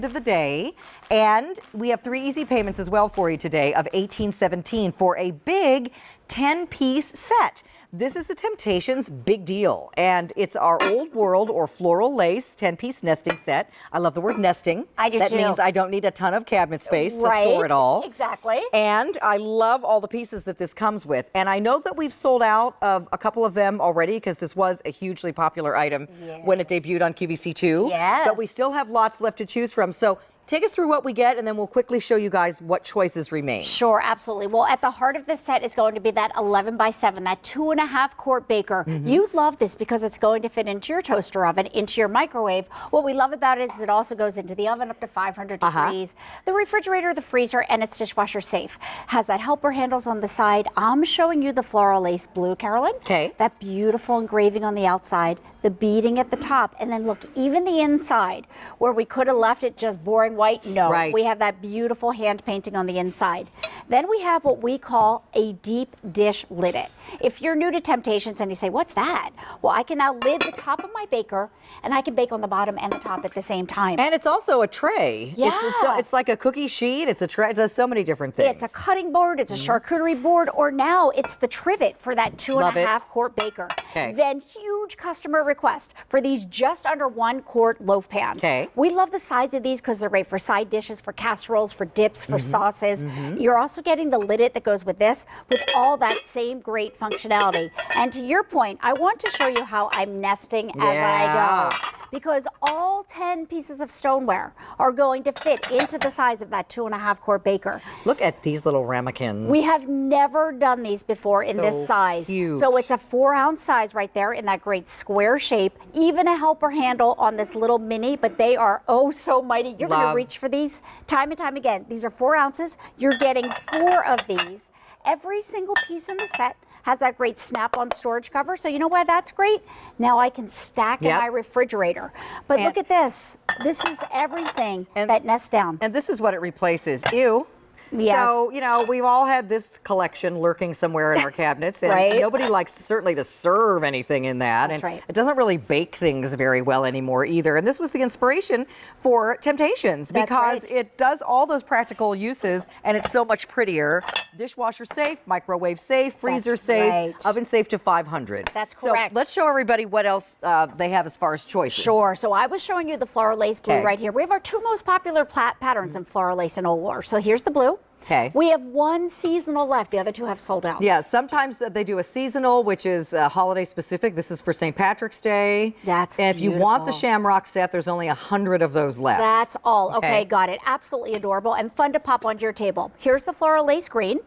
Of the day, and we have 3 easy payments as well for you today of $18.17 for a big 10-piece set. This is the Temp-tations big deal, and it's our old world or floral lace 10-piece nesting set. I love the word nesting. I do That too. means I don't need a ton of cabinet space to Right, store it all. exactly. And I love all the pieces that this comes with. And I know that we've sold out of a couple of them already because this was a hugely popular item when it debuted on QVC2. Yes. But we still have lots left to choose from. So take us through what we get, and then we'll quickly show you guys what choices remain. Sure, absolutely. Well, at the heart of this set is going to be that 11 by 7, that 2.5 quart baker. You love this because it's going to fit into your toaster oven, into your microwave. What we love about it is it also goes into the oven up to 500 degrees, the refrigerator, the freezer, and it's dishwasher safe. Has that helper handles on the side. I'm showing you the floral lace blue, Carolyn. Okay. That beautiful engraving on the outside, the beading at the top, and then look, even the inside, where we could have left it just boring white. No, Right. we have that beautiful hand painting on the inside. Then we have what we call a deep dish liddet. If you're new to Temp-tations and you say, what's that? Well, I can now lid the top of my baker, and I can bake on the bottom and the top at the same time. And it's also a tray. Yeah. It's like a cookie sheet. It's a tray. It does so many different things. It's a cutting board, it's a charcuterie board, or now it's the trivet for that 2.5 quart baker. Okay. Then huge customer request for these just under 1 quart loaf pans. Okay. We love the size of these because they're great for side dishes, for casseroles, for dips, for sauces. You're also getting the liddet that goes with this with all that same great functionality. And to your point, I want to show you how I'm nesting as I go. Because all 10 pieces of stoneware are going to fit into the size of that 2.5 quart baker. Look at these little ramekins. We have never done these before in this size. Cute. So it's a 4-ounce size right there in that great square shape. Even a helper handle on this little mini, but they are oh so mighty. You're going to reach for these time and time again. These are 4 ounces. You're getting 4 of these. Every single piece in the set has that great snap-on storage cover. So you know why that's great? Now I can stack in my refrigerator. But look at this. This is everything that nests down. And this is what it replaces. Ew. Yes. So, you know, we've all had this collection lurking somewhere in our cabinets, and nobody likes certainly to serve anything in that. That's and right. It doesn't really bake things very well anymore either. And this was the inspiration for Temp-tations because it does all those practical uses, and it's so much prettier. Dishwasher safe, microwave safe, freezer safe, oven safe to 500. That's correct. So let's show everybody what else they have as far as choices. Sure. So I was showing you the floral lace blue right here. We have our 2 most popular patterns in floral lace and old war. So here's the blue. Okay. We have 1 seasonal left. The other 2 have sold out. Yeah, sometimes they do a seasonal, which is holiday specific. This is for St. Patrick's Day. That's And if you want the shamrock set, there's only 100 of those left. That's all. Okay, got it. Absolutely adorable and fun to pop onto your table. Here's the floral lace green.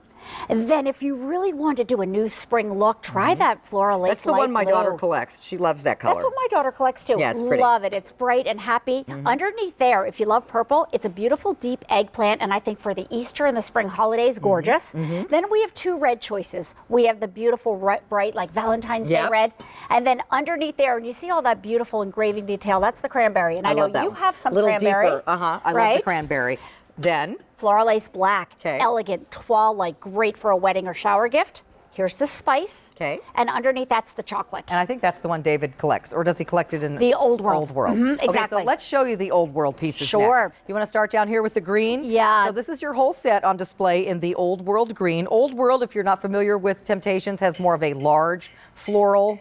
And then if you really want to do a new spring look, try that floral lace. That's the one my daughter collects. She loves that color. That's what my daughter collects too. Yeah, it's pretty. Love it. It's bright and happy. Underneath there, if you love purple, it's a beautiful deep eggplant, and I think for the Easter and the spring holidays, gorgeous. Then we have 2 red choices. We have the beautiful bright like Valentine's Day red, and then underneath there, and you see all that beautiful engraving detail, that's the cranberry. And I know you have some cranberry. Deeper. I love the cranberry. Then floral lace black, elegant, toile-like, great for a wedding or shower gift. Here's the spice. Okay. And underneath that's the chocolate. And I think that's the one David collects, or does he collect it in the old world? Old world. Exactly. Okay, so let's show you the old world pieces. Sure. Next. You want to start down here with the green? Yeah. So this is your whole set on display in the old world green. Old world, if you're not familiar with Temp-tations, has more of a large floral,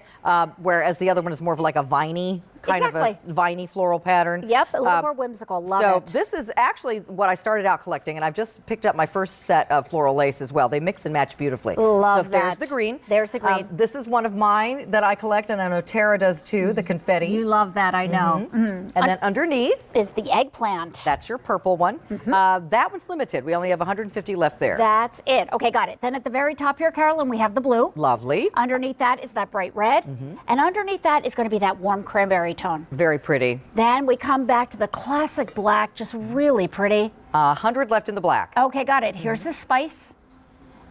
whereas the other one is more of like a viney. Kind of a viney floral pattern. Yep, a little more whimsical. Love it. So this is actually what I started out collecting, and I've just picked up my first set of floral lace as well. They mix and match beautifully. Love so that. There's the green. There's the green. This is one of mine that I collect, and I know Tara does too, the confetti. You love that, I know. And then underneath is the eggplant. That's your purple one. That one's limited. We only have 150 left there. That's it. Okay, got it. Then at the very top here, Carolyn, we have the blue. Lovely. Underneath that is that bright red. And underneath that is going to be that warm cranberry tone. Very pretty. Then we come back to the classic black, just really pretty. 100 left in the black. Okay, got it. Here's the spice.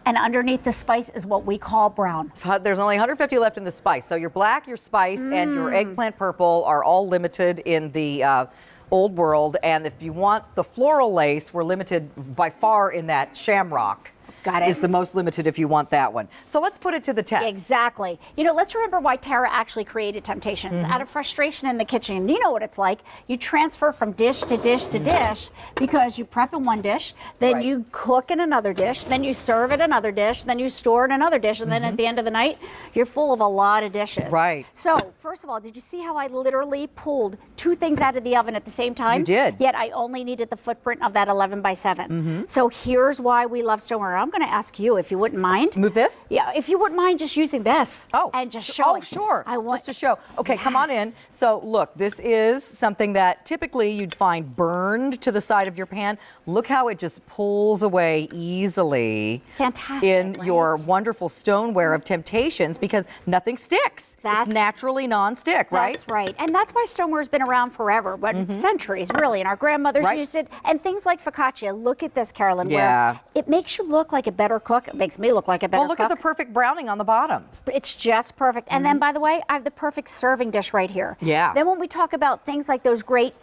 And underneath the spice is what we call brown. So there's only 150 left in the spice. So your black, your spice, and your eggplant purple are all limited in the old world. And if you want the floral lace, we're limited by far in that shamrock. Got it. is the most limited if you want that one. So let's put it to the test. Exactly. You know, let's remember why Tara actually created Temp-tations. Out of frustration in the kitchen. You know what it's like. You transfer from dish to dish to dish because you prep in one dish, then you cook in another dish, then you serve in another dish, then you store in another dish, and then at the end of the night, you're full of a lot of dishes. Right. So, first of all, did you see how I literally pulled 2 things out of the oven at the same time? You did. Yet I only needed the footprint of that 11 by 7. So here's why we love stoneware. I'm going to ask you if you wouldn't mind. Move this? Yeah, if you wouldn't mind just using this. And just showing. Oh, sure. I want just to show. Okay, come on in. So look, this is something that typically you'd find burned to the side of your pan. Look how it just pulls away easily. Fantastic, in right? your wonderful stoneware of Temp-tations because nothing sticks. That's- it's naturally non-stick, right? That's right. And that's why stoneware's been around forever, but centuries, really. And our grandmothers used it. And things like focaccia. Look at this, Carolyn, Yeah. where it makes you look like a better cook. It makes me look like a better Well, look cook. at the perfect browning on the bottom. It's just perfect. And then, by the way, I have the perfect serving dish right here. Yeah. Then when we talk about things like those great,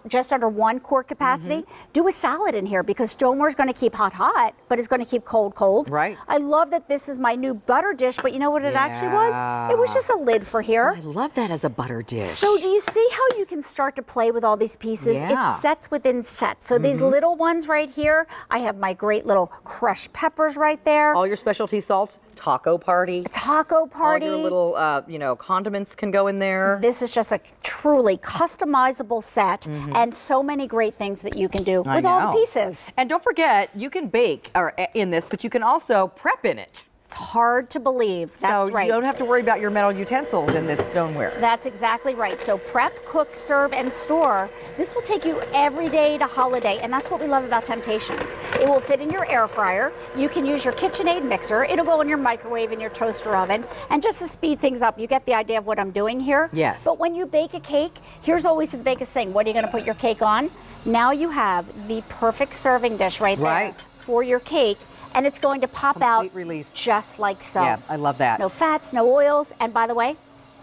just under 1 quart capacity, do a salad in here because stoneware is going to keep hot, but it's going to keep cold. Right. I love that this is my new butter dish, but you know what it actually was? It was just a lid for here. I love that as a butter dish. So do you see how you can start to play with all these pieces? Yeah. It's sets within sets. So these little ones right here, I have my great little crushed peppers right there. all your specialty salts, taco party. Taco party. All your little, condiments can go in there. This is just a truly customizable set and so many great things that you can do I with all the know. pieces. And don't forget, you can bake in this, but you can also prep in it. It's hard to believe. That's so right. you don't have to worry about your metal utensils in this stoneware. That's exactly right. So prep, cook, serve, and store. This will take you every day to holiday, and that's what we love about Temp-tations. It will fit in your air fryer. You can use your KitchenAid mixer. It'll go in your microwave and your toaster oven. And just to speed things up, you get the idea of what I'm doing here. Yes. But when you bake a cake, here's always the biggest thing. What are you going to put your cake on? Now you have the perfect serving dish right there Right. for your cake. And it's going to pop out Complete release. just like so. Yeah, I love that. No fats, no oils, and by the way,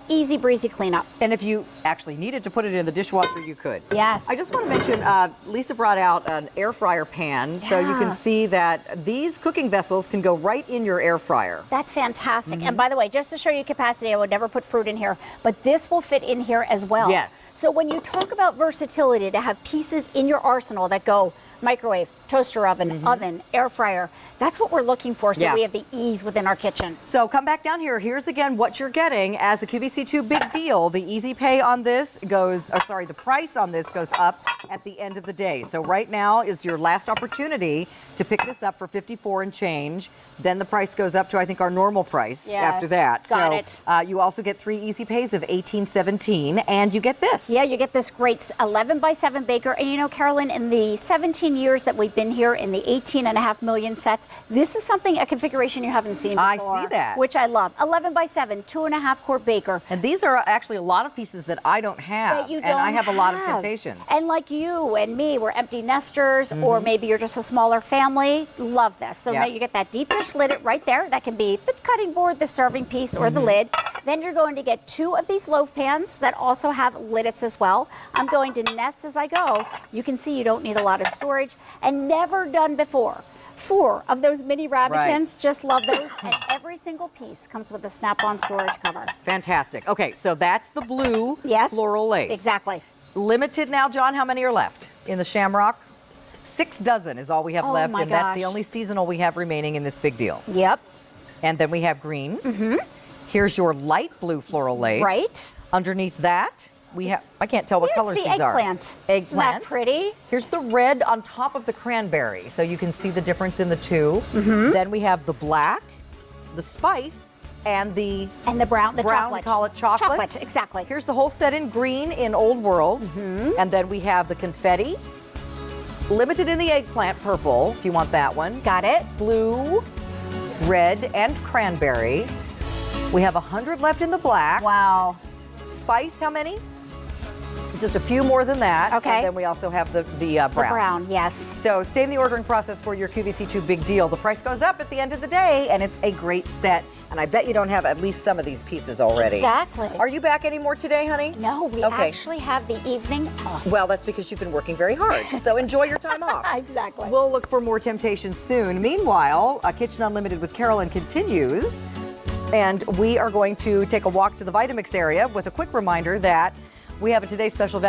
easy breezy cleanup. And if you actually needed to put it in the dishwasher, you could. Yes. I just want to mention, Lisa brought out an air fryer pan, so you Yeah. can see that these cooking vessels can go right in your air fryer. That's fantastic. And by the way, just to show you capacity, I would never put fruit in here, but this will fit in here as well. Yes. So when you talk about versatility, to have pieces in your arsenal that go microwave, toaster oven, air fryer, that's what we're looking for, so Yeah. we have the ease within our kitchen. So come back down here. Here's again what you're getting as the QVC2 big deal. The easy pay on this goes, the price on this goes up at the end of the day. So right now is your last opportunity to pick this up for $54 and change. Then the price goes up to, I think, our normal price after Yes, that. got so it. you also get 3 easy pays of $18.17, and you get this. Yeah, you get this great 11 by 7 baker. And you know, Carolyn, in the 17 years that we've been here, in the 18.5 million sets, this is something, a configuration you haven't seen before. I see that. Which I love. 11 by 7, 2.5 quart baker. And these are actually a lot of pieces that I don't have. That you and I don't have a lot of Temp-tations. And like you and me, we're empty nesters, or maybe you're just a smaller family. Love this. So Yep. now you get that deep dish lid right there. That can be the cutting board, the serving piece, or the lid. Then you're going to get 2 of these loaf pans that also have liddits as well. I'm going to nest as I go. You can see you don't need a lot of storage, and never done before. 4 of those mini ramekins, just love those. And every single piece comes with a snap-on storage cover. Fantastic. Okay, so that's the blue Yes. floral lace. Exactly. Limited now, John. How many are left in the shamrock? 6 dozen is all we have Oh, left, my and that's the gosh. only seasonal we have remaining in this big deal. Yep. And then we have green. Here's your light blue floral lace. Right. Underneath that, we have, I can't tell what Here's colors the these eggplant. are. Isn't that pretty? Here's the red on top of the cranberry, so you can see the difference in the two. Then we have the black, the spice, and the And the brown, the brown, chocolate. we call it chocolate. Chocolate, exactly. Here's the whole set in green in Old World. And then we have the confetti, limited in the eggplant purple, if you want that one. Got it. Blue, red, and cranberry. We have 100 left in the black. Wow. Spice, how many? Just a few more than that. Okay. And then we also have the brown. The brown, yes. So stay in the ordering process for your QVC2 big deal. The price goes up at the end of the day, and it's a great set. And I bet you don't have at least some of these pieces already. Exactly. Are you back anymore today, honey? No, we actually have the evening off. Well, that's because you've been working very hard. So enjoy your time off. Exactly. We'll look for more Temp-tations soon. Meanwhile, Kitchen Unlimited with Carolyn continues. And we are going to take a walk to the Vitamix area with a quick reminder that we have a Today Special